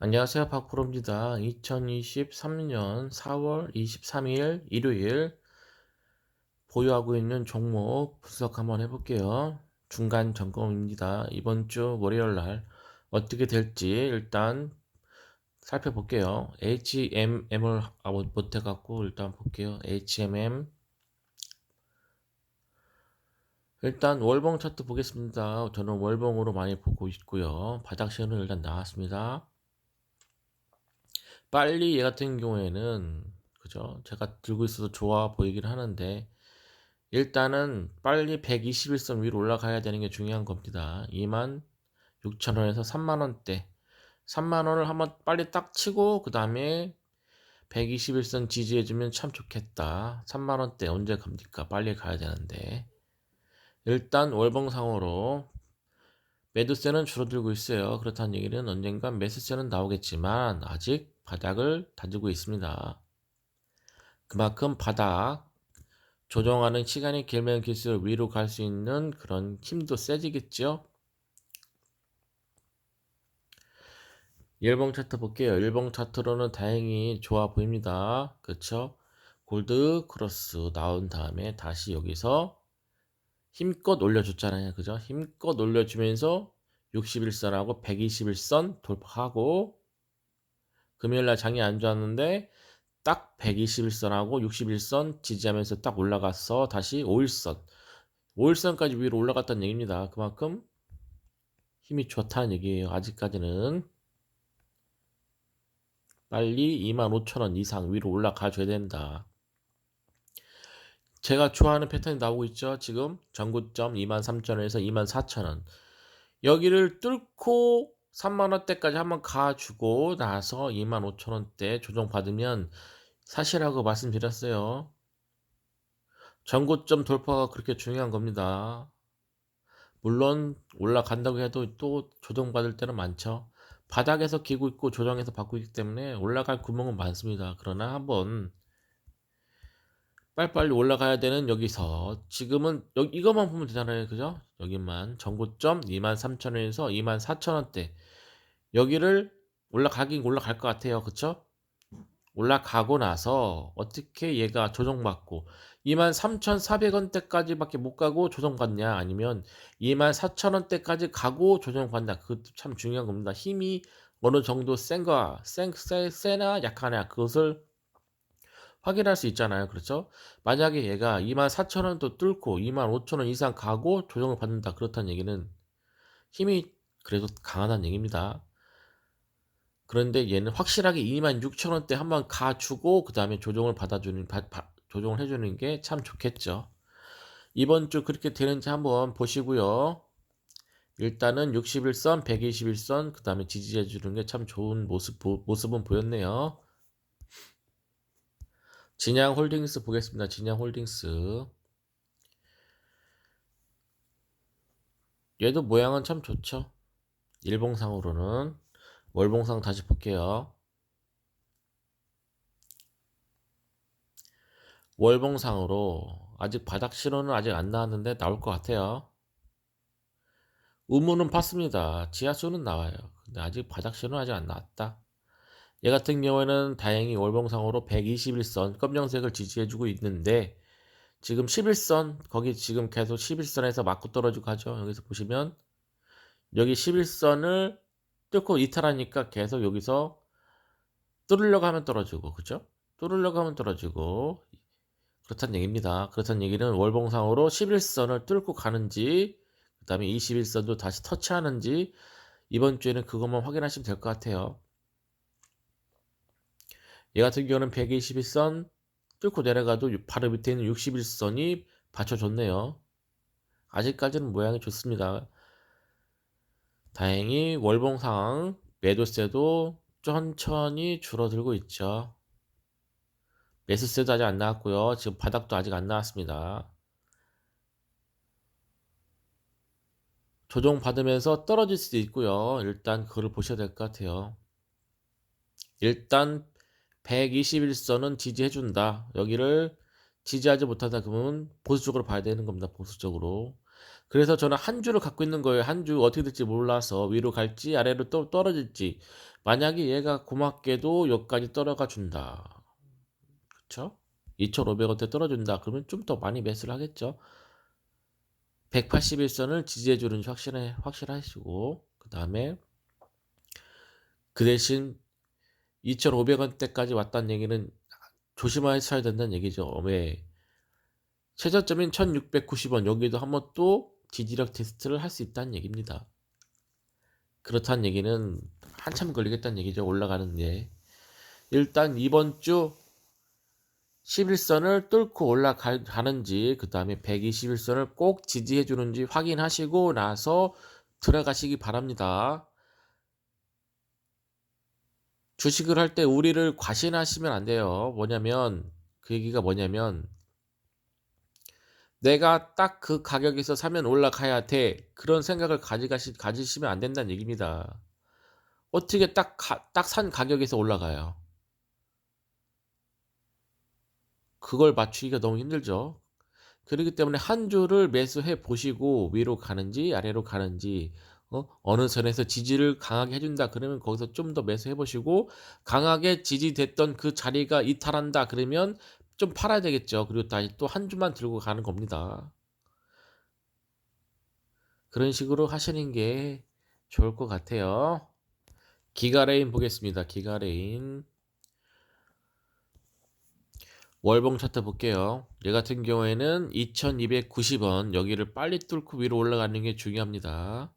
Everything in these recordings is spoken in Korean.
안녕하세요. 박프로입니다. 2023년 4월 23일 일요일 보유하고 있는 종목 분석 한번 해볼게요. 중간 점검입니다. 이번 주 월요일 날 어떻게 될지 일단 살펴볼게요. HMM을 못해갖고 일단 볼게요. HMM 일단 월봉 차트 보겠습니다. 저는 월봉으로 많이 보고 있고요. 바닥 시그널 일단 나왔습니다. 빨리 얘 같은 경우에는 그죠? 제가 들고 있어도 좋아 보이긴 하는데 일단은 빨리 121선 위로 올라가야 되는 게 중요한 겁니다. 26,000원에서 3만원대 3만원을 한번 빨리 딱 치고 그 다음에 121선 지지해주면 참 좋겠다. 3만원대 언제 갑니까? 빨리 가야 되는데 일단 월봉상으로 매도세는 줄어들고 있어요. 그렇다는 얘기는 언젠간 매수세는 나오겠지만 아직 바닥을 다지고 있습니다. 그만큼 바닥 조정하는 시간이 길면 길수록 위로 갈 수 있는 그런 힘도 세지겠죠. 일봉 차트 볼게요. 일봉 차트로는 다행히 좋아 보입니다. 그쵸? 골드 크로스 나온 다음에 다시 여기서 힘껏 올려줬잖아요. 그죠? 힘껏 올려주면서 61선하고 121선 돌파하고 금요일날 장이 안 좋았는데 딱 121선하고 61선 지지하면서 딱 올라가서 다시 5일선 5일선까지 위로 올라갔다는 얘기입니다. 그만큼 힘이 좋다는 얘기예요. 아직까지는 빨리 25,000원 이상 위로 올라가 줘야 된다. 제가 좋아하는 패턴이 나오고 있죠. 지금 전고점 23,000원에서 24,000원 여기를 뚫고 3만원대까지 한번 가주고 나서 25,000원대 조정받으면 사실하고 말씀드렸어요. 전고점 돌파가 그렇게 중요한 겁니다. 물론 올라간다고 해도 또 조정받을 때는 많죠. 바닥에서 기고 있고 조정해서 받고 있기 때문에 올라갈 구멍은 많습니다. 그러나 한번 빨리빨리 올라가야 되는 여기서 지금은 여기 이것만 보면 되잖아요. 그죠? 여기만 전고점 23,000원에서 24,000원대 여기를 올라가긴 올라갈 것 같아요. 그쵸? 올라가고 나서 어떻게 얘가 조정받고 23,400원대까지밖에 못 가고 조정받냐 아니면 24,000원대까지 가고 조정받냐 그것도 참 중요한 겁니다. 힘이 어느 정도 세나 약하냐 그것을 확인할 수 있잖아요. 그렇죠? 만약에 얘가 24,000원도 뚫고 25,000원 이상 가고 조정을 받는다. 그렇다는 얘기는 힘이 그래도 강하다는 얘기입니다. 그런데 얘는 확실하게 26,000원대 한번 가주고 그 다음에 조정을 조정을 해주는 게 참 좋겠죠. 이번 주 그렇게 되는지 한번 보시고요. 일단은 61선, 121선 그 다음에 지지해 주는 게 참 좋은 모습은 보였네요. 진양홀딩스 보겠습니다. 진양홀딩스 얘도 모양은 참 좋죠. 일봉상으로는 월봉상 다시 볼게요. 월봉상으로 아직 바닥 신호는 아직 안 나왔는데 나올 것 같아요. 우무는 팠습니다. 지하수는 나와요. 근데 아직 바닥 신호는 아직 안 나왔다. 얘 같은 경우에는 다행히 월봉상으로 121선 검정색을 지지해주고 있는데 지금 11선 거기 지금 계속 11선에서 맞고 떨어지고 하죠. 여기서 보시면 여기 11선을 뚫고 이탈하니까 계속 여기서 뚫으려고 하면 떨어지고 그죠? 뚫으려고 하면 떨어지고 그렇다는 얘기입니다. 그렇다는 얘기는 월봉상으로 11선을 뚫고 가는지 그 다음에 21선도 다시 터치하는지 이번 주에는 그것만 확인하시면 될 것 같아요. 얘 같은 경우는 121선 뚫고 내려가도 바로 밑에 있는 61선이 받쳐줬네요. 아직까지는 모양이 좋습니다. 다행히 월봉상 매도세도 천천히 줄어들고 있죠. 매수세도 아직 안 나왔고요. 지금 바닥도 아직 안 나왔습니다. 조정받으면서 떨어질 수도 있고요. 일단 그걸 보셔야 될 것 같아요. 일단 121선은 지지해준다. 여기를 지지하지 못하다 그러면 보수적으로 봐야 되는 겁니다. 보수적으로. 그래서 저는 한 주를 갖고 있는 거예요. 한 주 어떻게 될지 몰라서 위로 갈지 아래로 또 떨어질지. 만약에 얘가 고맙게도 여기까지 떨어가 준다. 그쵸? 2,500원대 떨어진다. 그러면 좀 더 많이 매수를 하겠죠. 181선을 지지해 주는지 확실하시고, 그다음에 그 대신 2,500원대까지 왔다는 얘기는 조심하셔야 된다는 얘기죠. 왜? 최저점인 1,690원 여기도 한번 또 지지력 테스트를 할 수 있다는 얘기입니다. 그렇다는 얘기는 한참 걸리겠다는 얘기죠. 올라가는데. 일단 이번 주 11선을 뚫고 올라가는지 그 다음에 121선을 꼭 지지해 주는지 확인하시고 나서 들어가시기 바랍니다. 주식을 할 때 우리를 과신하시면 안 돼요. 그 얘기가 뭐냐면 내가 딱 그 가격에서 사면 올라가야 돼. 그런 생각을 가지시면 안 된다는 얘기입니다. 어떻게 딱 산 가격에서 올라가요? 그걸 맞추기가 너무 힘들죠. 그렇기 때문에 한 주를 매수해 보시고 위로 가는지 아래로 가는지 어느 선에서 지지를 강하게 해준다 그러면 거기서 좀 더 매수해 보시고 강하게 지지됐던 그 자리가 이탈한다 그러면 좀 팔아야 되겠죠. 그리고 다시 또 한 주만 들고 가는 겁니다. 그런 식으로 하시는 게 좋을 것 같아요. 기가레인 보겠습니다. 기가레인 월봉 차트 볼게요. 얘 같은 경우에는 2290원 여기를 빨리 뚫고 위로 올라가는 게 중요합니다.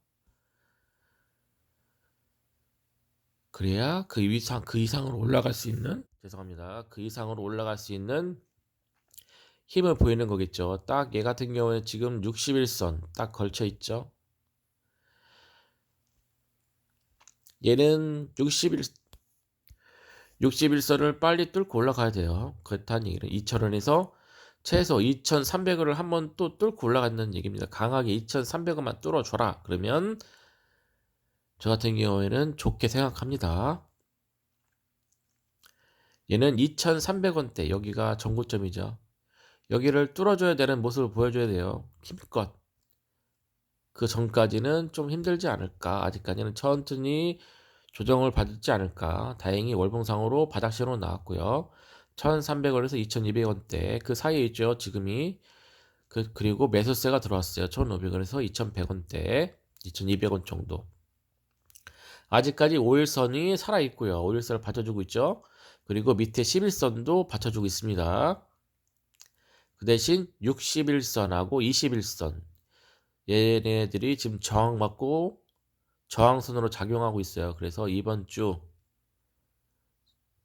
그래야 그 이상으로 올라갈 수 있는 죄송합니다. 그 이상으로 올라갈 수 있는 힘을 보이는 거겠죠. 딱 얘 같은 경우에 지금 61선 딱 걸쳐 있죠. 얘는 61선을 빨리 뚫고 올라가야 돼요. 그렇다는 얘기는 2,000원에서 최소 2,300원을 한번 또 뚫고 올라간다는 얘기입니다. 강하게 2,300원만 뚫어줘라. 그러면 저 같은 경우에는 좋게 생각합니다. 얘는 2,300원대 여기가 전고점이죠. 여기를 뚫어줘야 되는 모습을 보여줘야 돼요. 힘껏. 그 전까지는 좀 힘들지 않을까. 아직까지는 천천히 조정을 받지 않을까. 다행히 월봉상으로 바닥신호로 나왔고요. 1,300원에서 2,200원대 그 사이에 있죠. 지금이. 그리고 매수세가 들어왔어요. 1,500원에서 2,100원대 2,200원 정도. 아직까지 5일선이 살아있고요. 5일선을 받쳐주고 있죠. 그리고 밑에 11선도 받쳐주고 있습니다. 그 대신 61선하고 21선 얘네들이 지금 저항받고 저항선으로 작용하고 있어요. 그래서 이번 주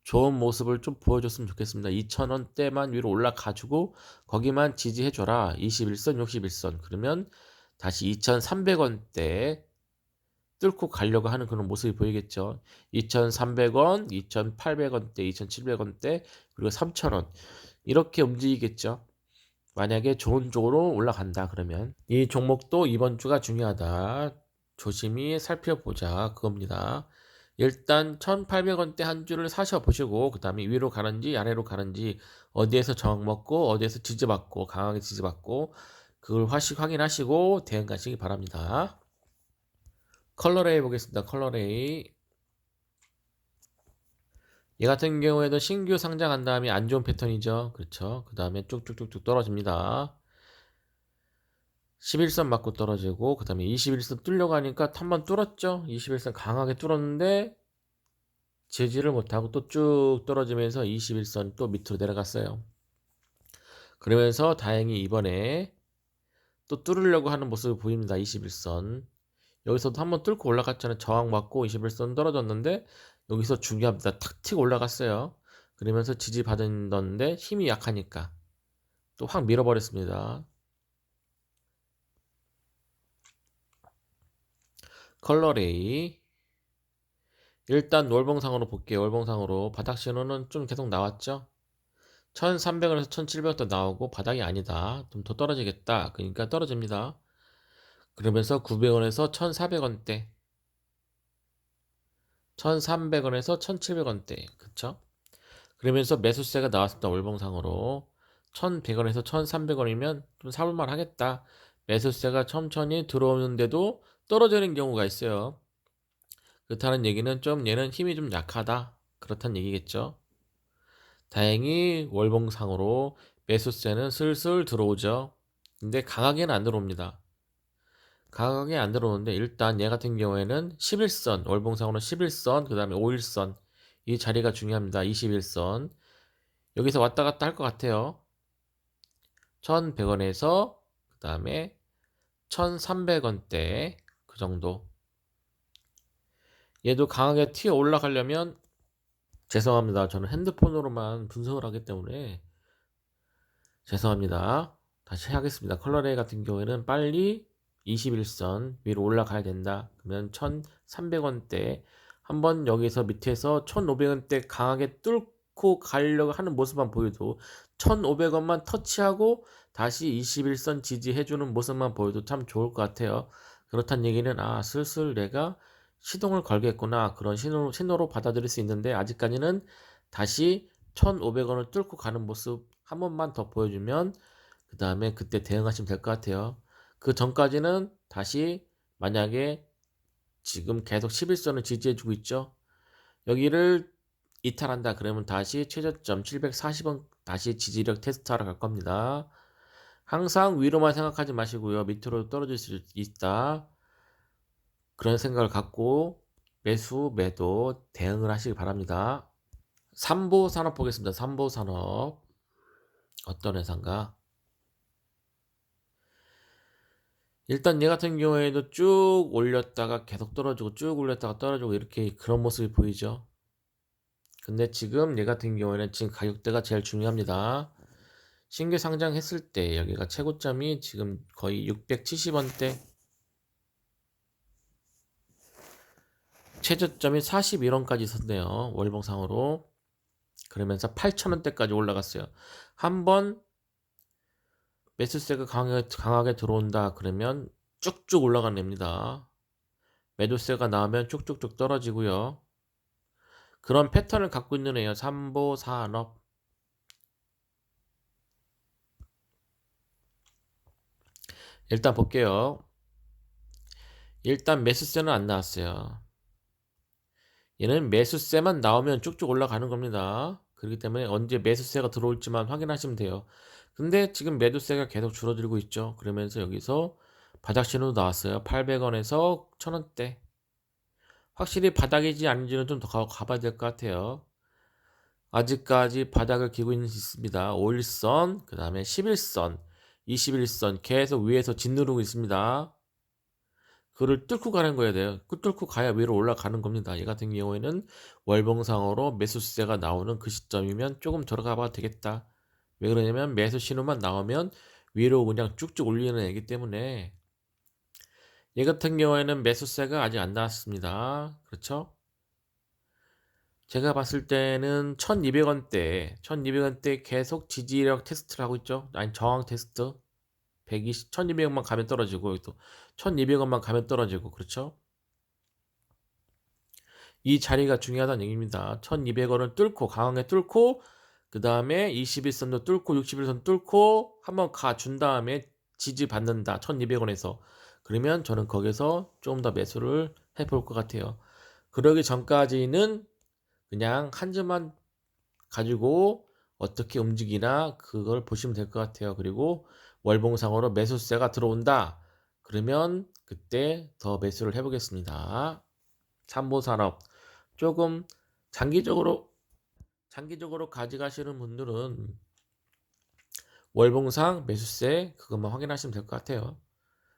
좋은 모습을 좀 보여줬으면 좋겠습니다. 2,000원대만 위로 올라가지고 거기만 지지해줘라. 21선, 61선. 그러면 다시 2,300원대 뚫고 가려고 하는 그런 모습이 보이겠죠. 2,300원, 2,800원대, 2,700원대, 그리고 3,000원. 이렇게 움직이겠죠. 만약에 좋은 쪽으로 올라간다 그러면 이 종목도 이번 주가 중요하다. 조심히 살펴보자 그겁니다. 일단 1,800원대 한 주를 사셔보시고 그 다음에 위로 가는지 아래로 가는지 어디에서 저항 먹고 어디에서 지지받고 강하게 지지받고 그걸 확인하시고 대응 가시기 바랍니다. 컬러레이 보겠습니다. 컬러레이 얘 같은 경우에도 신규 상장한 다음에 안 좋은 패턴이죠. 그렇죠. 그 다음에 쭉쭉쭉쭉 떨어집니다. 11선 맞고 떨어지고 그 다음에 21선 뚫려고 하니까 한번 뚫었죠. 21선 강하게 뚫었는데 제지를 못하고 또 쭉 떨어지면서 21선 또 밑으로 내려갔어요. 그러면서 다행히 이번에 또 뚫으려고 하는 모습을 보입니다. 21선 여기서도 한번 뚫고 올라갔잖아요. 저항 맞고 21선 떨어졌는데 여기서 중요합니다. 탁 튀고 올라갔어요. 그러면서 지지받았는데 힘이 약하니까 또 확 밀어버렸습니다. 컬러레이 일단 월봉상으로 볼게요. 월봉상으로 바닥 신호는 좀 계속 나왔죠. 1300원에서 1700원도 나오고 바닥이 아니다. 좀 더 떨어지겠다. 그러니까 떨어집니다. 그러면서 900원에서 1400원대 1300원에서 1700원대 그쵸? 그러면서 매수세가 나왔습니다. 월봉상으로 1100원에서 1300원이면 좀 사볼만 하겠다. 매수세가 천천히 들어오는데도 떨어지는 경우가 있어요. 그렇다는 얘기는 좀 얘는 힘이 좀 약하다, 그렇다는 얘기겠죠. 다행히 월봉상으로 매수세는 슬슬 들어오죠. 근데 강하게는 안 들어옵니다. 강하게 안 들어오는데 일단 얘 같은 경우에는 11선, 월봉상으로 11선, 그 다음에 5일선, 이 자리가 중요합니다. 21선 여기서 왔다 갔다 할 것 같아요. 1100원에서 그 다음에 1300원대 그 정도. 얘도 강하게 튀어 올라가려면, 죄송합니다, 저는 핸드폰으로만 분석을 하기 때문에 죄송합니다. 다시 하겠습니다. 컬러레이 같은 경우에는 빨리 21선 위로 올라가야 된다. 그러면 1300원대 한번 여기서 밑에서 1500원대 강하게 뚫고 가려고 하는 모습만 보여도, 1500원만 터치하고 다시 21선 지지해주는 모습만 보여도 참 좋을 것 같아요. 그렇단 얘기는 슬슬 내가 시동을 걸겠구나, 그런 신호로 받아들일 수 있는데, 아직까지는 다시 1500원을 뚫고 가는 모습 한 번만 더 보여주면 그 다음에 그때 대응하시면 될 것 같아요. 그 전까지는 다시, 만약에 지금 계속 11선을 지지해주고 있죠. 여기를 이탈한다 그러면 다시 최저점 740원 다시 지지력 테스트하러 갈 겁니다. 항상 위로만 생각하지 마시고요. 밑으로 떨어질 수 있다, 그런 생각을 갖고 매수, 매도 대응을 하시기 바랍니다. 삼보산업 보겠습니다. 삼보산업 어떤 회사인가? 일단 얘 같은 경우에도 쭉 올렸다가 계속 떨어지고 쭉 올렸다가 떨어지고 이렇게 그런 모습이 보이죠. 근데 지금 얘 같은 경우에는 지금 가격대가 제일 중요합니다. 신규 상장했을 때 여기가 최고점이 지금 거의 670원대, 최저점이 41원까지 있었네요. 월봉상으로. 그러면서 8,000원대까지 올라갔어요. 한번 매수세가 강하게 들어온다 그러면 쭉쭉 올라가냅니다. 매도세가 나오면 쭉쭉쭉 떨어지고요. 그런 패턴을 갖고 있는 애요. 삼보산업. 일단 볼게요. 일단 매수세는 안 나왔어요. 얘는 매수세만 나오면 쭉쭉 올라가는 겁니다. 그렇기 때문에 언제 매수세가 들어올지만 확인하시면 돼요. 근데 지금 매도세가 계속 줄어들고 있죠. 그러면서 여기서 바닥 신호도 나왔어요. 800원에서 1000원대. 확실히 바닥이지 아닌지는 좀 더 가봐야 될 것 같아요. 아직까지 바닥을 기고 있습니다. 5일선, 그 다음에 11선, 21선 계속 위에서 짓누르고 있습니다. 그를 뚫고 가는 거야 돼요. 그 뚫고 가야 위로 올라가는 겁니다. 얘 같은 경우에는 월봉상으로 매수세가 나오는 그 시점이면 조금 들어가 봐도 되겠다. 왜 그러냐면 매수 신호만 나오면 위로 그냥 쭉쭉 올리는 애기 때문에. 얘 같은 경우에는 매수세가 아직 안 나왔습니다. 그렇죠? 제가 봤을 때는 1200원대 계속 지지력 테스트를 하고 있죠. 아니, 저항 테스트. 120, 1200원만 가면 떨어지고, 또 1200원만 가면 떨어지고, 그렇죠? 이 자리가 중요하다는 얘기입니다. 1200원을 뚫고, 강하게 뚫고, 그 다음에 21선도 뚫고, 61선 뚫고, 한번 가준 다음에 지지받는다. 1200원에서. 그러면 저는 거기서 조금 더 매수를 해볼 것 같아요. 그러기 전까지는 그냥 한 점만 가지고 어떻게 움직이나 그걸 보시면 될 것 같아요. 그리고 월봉상으로 매수세가 들어온다 그러면 그때 더 매수를 해보겠습니다. 삼보산업 조금 장기적으로 가져가시는 분들은 월봉상 매수세 그것만 확인하시면 될 것 같아요.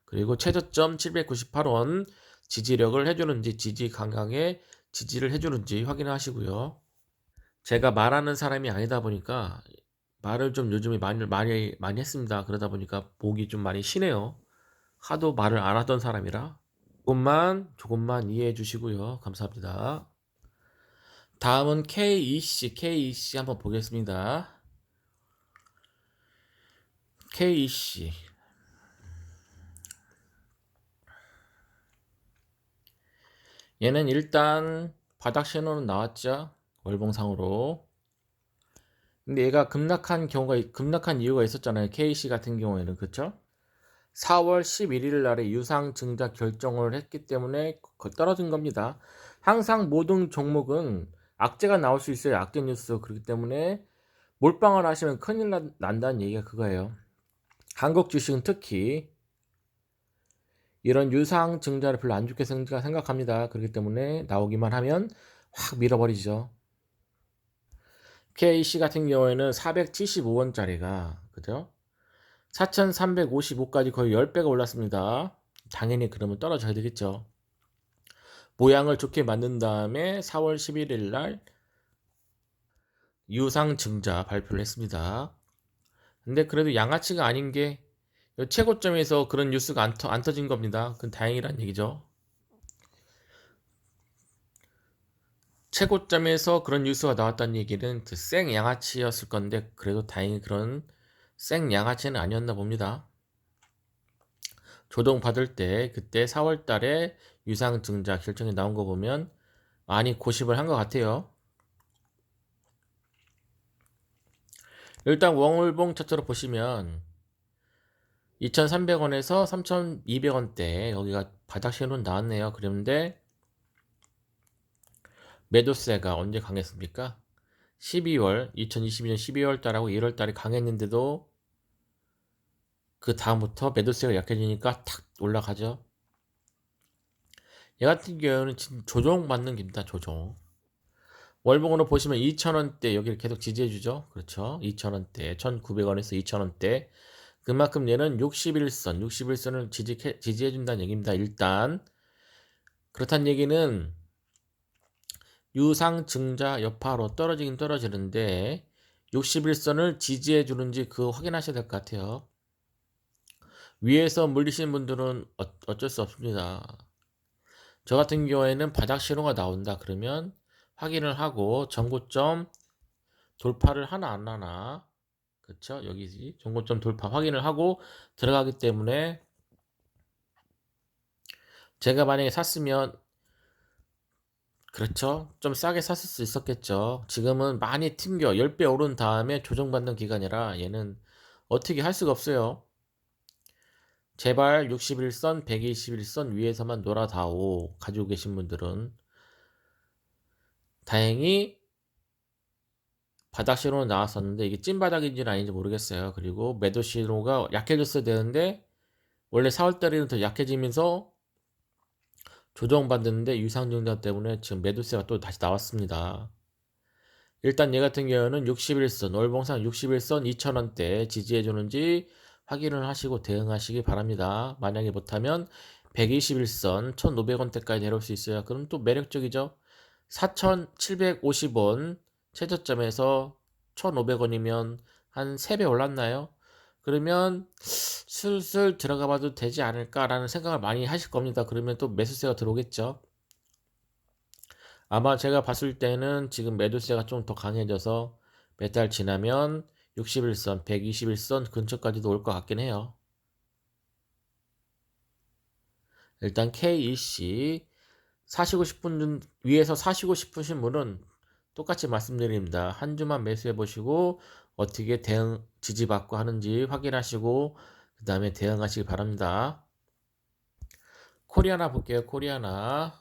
그리고 최저점 798원 지지력을 해주는지, 지지 강하게 지지를 해주는지 확인하시고요. 제가 말하는 사람이 아니다 보니까 말을 좀 요즘에 많이 했습니다. 그러다 보니까 목이 좀 많이 쉬네요. 하도 말을 안 하던 사람이라 조금만 이해해 주시고요. 감사합니다. 다음은 KEC 한번 보겠습니다. KEC 얘는 일단 바닥 신호는 나왔죠. 월봉상으로. 근데 얘가 급락한 이유가 있었잖아요. KEC 같은 경우에는. 그쵸? 4월 11일 날에 유상 증자 결정을 했기 때문에 떨어진 겁니다. 항상 모든 종목은 악재가 나올 수 있어요. 악재 뉴스. 그렇기 때문에 몰빵을 하시면 큰일 난다는 얘기가 그거예요. 한국 주식은 특히 이런 유상 증자를 별로 안 좋게 생각합니다. 그렇기 때문에 나오기만 하면 확 밀어버리죠. KC 같은 경우에는 475원짜리가 그죠? 4,355까지 거의 10배가 올랐습니다. 당연히 그러면 떨어져야 되겠죠. 모양을 좋게 만든 다음에 4월 11일 날 유상 증자 발표를 했습니다. 근데 그래도 양아치가 아닌 게 최고점에서 그런 뉴스가 안 터진 겁니다. 그건 다행이란 얘기죠. 최고점에서 그런 뉴스가 나왔다는 얘기는 생 양아치였을 건데 그래도 다행히 그런 생 양아치는 아니었나 봅니다. 조정 받을 때 그때 4월 달에 유상 증자 결정이 나온 거 보면 많이 고심을 한 것 같아요. 일단 월봉 차트로 보시면 2,300원에서 3,200원대 여기가 바닥 신호는 나왔네요. 그런데 매도세가 언제 강했습니까? 2022년 12월 달하고 1월 달에 강했는데도 그 다음부터 매도세가 약해지니까 탁 올라가죠. 얘 같은 경우는 지금 조정받는 겁니다. 조정. 월봉으로 보시면 2,000원대 여기를 계속 지지해주죠. 그렇죠. 2,000원대, 1,900원에서 2,000원대. 그만큼 얘는 61선을 지지해준다는 얘기입니다. 일단 그렇다는 얘기는 유상 증자 여파로 떨어지긴 떨어지는데 61선을 지지해주는지 그거 확인하셔야 될 것 같아요. 위에서 물리시는 분들은 어쩔 수 없습니다. 저 같은 경우에는 바닥 신호가 나온다 그러면 확인을 하고 전고점 돌파를 하나 안 하나, 그쵸? 여기지. 전고점 돌파 확인을 하고 들어가기 때문에 제가 만약에 샀으면 그렇죠. 좀 싸게 샀을 수 있었겠죠. 지금은 많이 튕겨 10배 오른 다음에 조정받는 기간이라 얘는 어떻게 할 수가 없어요. 제발 61선, 121선 위에서만 놀아다오. 가지고 계신 분들은 다행히 바닥 신호는 나왔었는데 이게 찐바닥인지는 아닌지 모르겠어요. 그리고 매도 신호가 약해졌어야 되는데 원래 4월달에는 더 약해지면서 조정받는데 유상증자 때문에 지금 매도세가 또 다시 나왔습니다. 일단 얘 같은 경우는 61선, 월봉상 61선 2,000원대 지지해주는지 확인을 하시고 대응하시기 바랍니다. 만약에 못하면 121선 1,500원대까지 내려올 수 있어요. 그럼 또 매력적이죠. 4,750원 최저점에서 1,500원이면 한 3배 올랐나요? 그러면 슬슬 들어가 봐도 되지 않을까라는 생각을 많이 하실 겁니다. 그러면 또 매수세가 들어오겠죠. 아마 제가 봤을 때는 지금 매도세가 좀 더 강해져서 몇 달 지나면 61선, 121선 근처까지도 올 것 같긴 해요. 일단 KEC 사시고 싶은 위에서 사시고 싶으신 분은 똑같이 말씀드립니다. 한 주만 매수해 보시고 어떻게 대응 지지받고 하는지 확인하시고 그 다음에 대응하시기 바랍니다. 코리아나 볼게요. 코리아나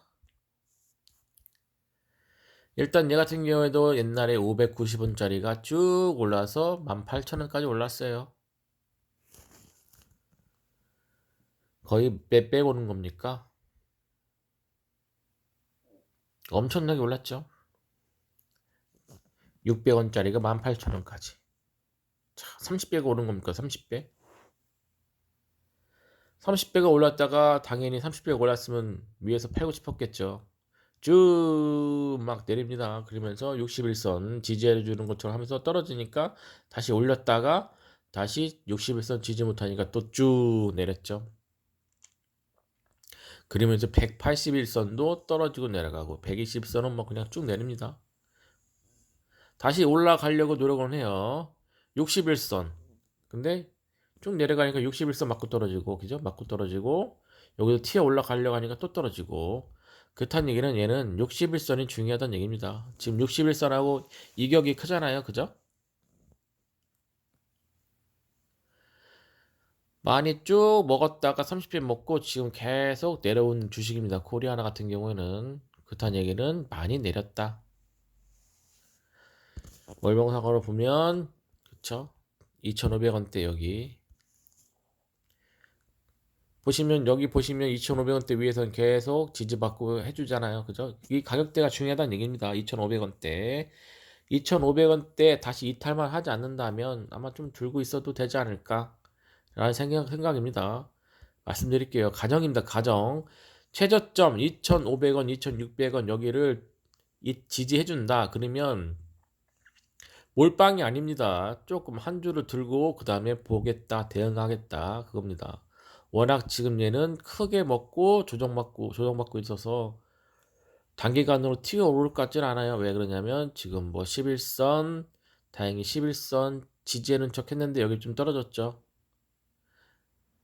일단 얘 같은 경우에도 옛날에 590원짜리가 쭉 올라서 18,000원까지 올랐어요. 거의 몇 배 오는 겁니까? 엄청나게 올랐죠. 600원짜리가 18,000원까지. 자, 30배가 오른 겁니까? 30배? 30배가 올랐다가 당연히 30배가 올랐으면 위에서 팔고 싶었겠죠. 쭉 막 내립니다. 그러면서 61선 지지해 주는 것처럼 하면서 떨어지니까 다시 올렸다가 다시 61선 지지 못하니까 또 쭉 내렸죠. 그러면서 181선도 떨어지고 내려가고 120선은 뭐 그냥 쭉 내립니다. 다시 올라가려고 노력을 해요. 61선. 근데 쭉 내려가니까 61선 맞고 떨어지고, 그죠? 맞고 떨어지고, 여기도 튀어 올라가려고 하니까 또 떨어지고. 그렇다는 얘기는 얘는 61선이 중요하다는 얘기입니다. 지금 61선하고 이격이 크잖아요. 그죠? 많이 쭉 먹었다가 30배 먹고 지금 계속 내려온 주식입니다. 코리아나 같은 경우에는 그렇다는 얘기는 많이 내렸다. 월봉상으로 보면 그쵸? 2,500원대 여기 보시면 여기 보시면 2,500원대 위에서는 계속 지지받고 해주잖아요. 그죠? 이 가격대가 중요하다는 얘기입니다. 2,500원대 2,500원대 다시 이탈만 하지 않는다면 아마 좀 들고 있어도 되지 않을까 라는 생각입니다. 말씀드릴게요. 가정입니다. 가정. 최저점 2,500원, 2,600원 여기를 지지해준다. 그러면 몰빵이 아닙니다. 조금 한 주를 들고 그 다음에 보겠다, 대응하겠다 그겁니다. 워낙 지금 얘는 크게 먹고 조정받고 있어서 단기간으로 튀어 오를 것 같진 않아요. 왜 그러냐면 지금 뭐 11선 다행히 11선 지지하는 척 했는데 여기 좀 떨어졌죠.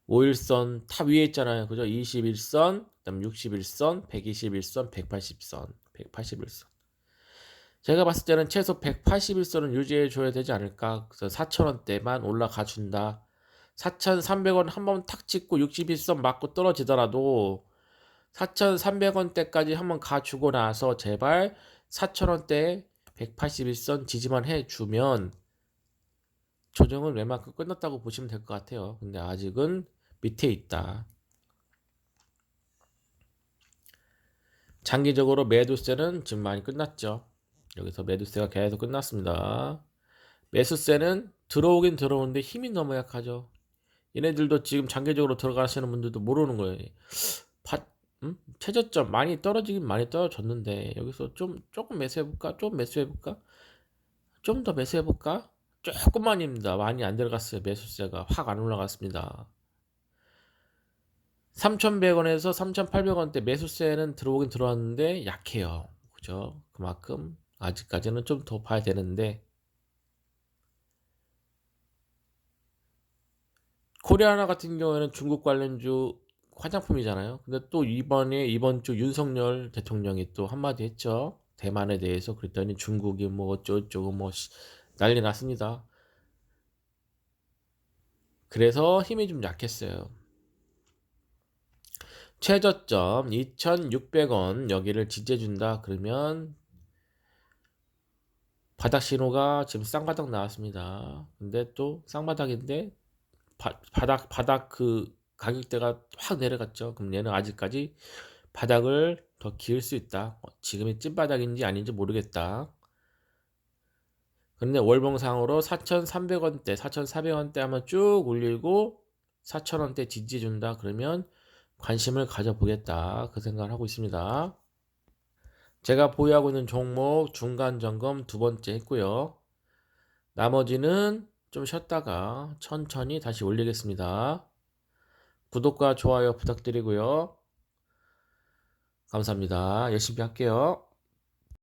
5일선 탑 위에 있잖아요. 그죠? 21선, 그다음 61선, 121선, 180선, 181선. 제가 봤을 때는 최소 181선은 유지해 줘야 되지 않을까. 그래서 4,000원대만 올라가 준다. 4,300원 한 번 탁 찍고 61선 맞고 떨어지더라도 4,300원대까지 한번 가주고 나서 제발 4,000원대 181선 지지만 해주면 조정은 웬만큼 끝났다고 보시면 될 것 같아요. 근데 아직은 밑에 있다. 장기적으로 매도세는 지금 많이 끝났죠. 여기서 매도세가 계속 끝났습니다. 매수세는 들어오긴 들어오는데 힘이 너무 약하죠. 얘네들도 지금 장기적으로 들어가시는 분들도 모르는 거예요. 파, 최저점 많이 떨어지긴 많이 떨어졌는데 여기서 좀 조금 매수해볼까? 좀 매수해볼까? 좀 더 매수해볼까? 조금만입니다. 많이 안 들어갔어요. 매수세가 확 안 올라갔습니다. 3,100원에서 3,800원대 매수세는 들어오긴 들어왔는데 약해요. 그죠? 그만큼 아직까지는 좀 더 봐야 되는데 코리아나 같은 경우에는 중국 관련주 화장품이잖아요. 근데 또 이번 주 윤석열 대통령이 또 한마디 했죠. 대만에 대해서 그랬더니 중국이 뭐 어쩌고저쩌고 뭐 난리 났습니다. 그래서 힘이 좀 약했어요. 최저점 2,600원 여기를 지지해준다 그러면 바닥 신호가 지금 쌍바닥 나왔습니다. 근데 또 쌍바닥인데 바닥 그 가격대가 확 내려갔죠. 그럼 얘는 아직까지 바닥을 더 기울 수 있다. 지금이 찐바닥인지 아닌지 모르겠다. 근데 월봉상으로 4,300원대, 4,400원대 한번 쭉 올리고 4,000원대 지지해준다. 그러면 관심을 가져보겠다. 그 생각을 하고 있습니다. 제가 보유하고 있는 종목 중간 점검 두 번째 했고요. 나머지는 좀 쉬었다가 천천히 다시 올리겠습니다. 구독과 좋아요 부탁드리고요. 감사합니다. 열심히 할게요.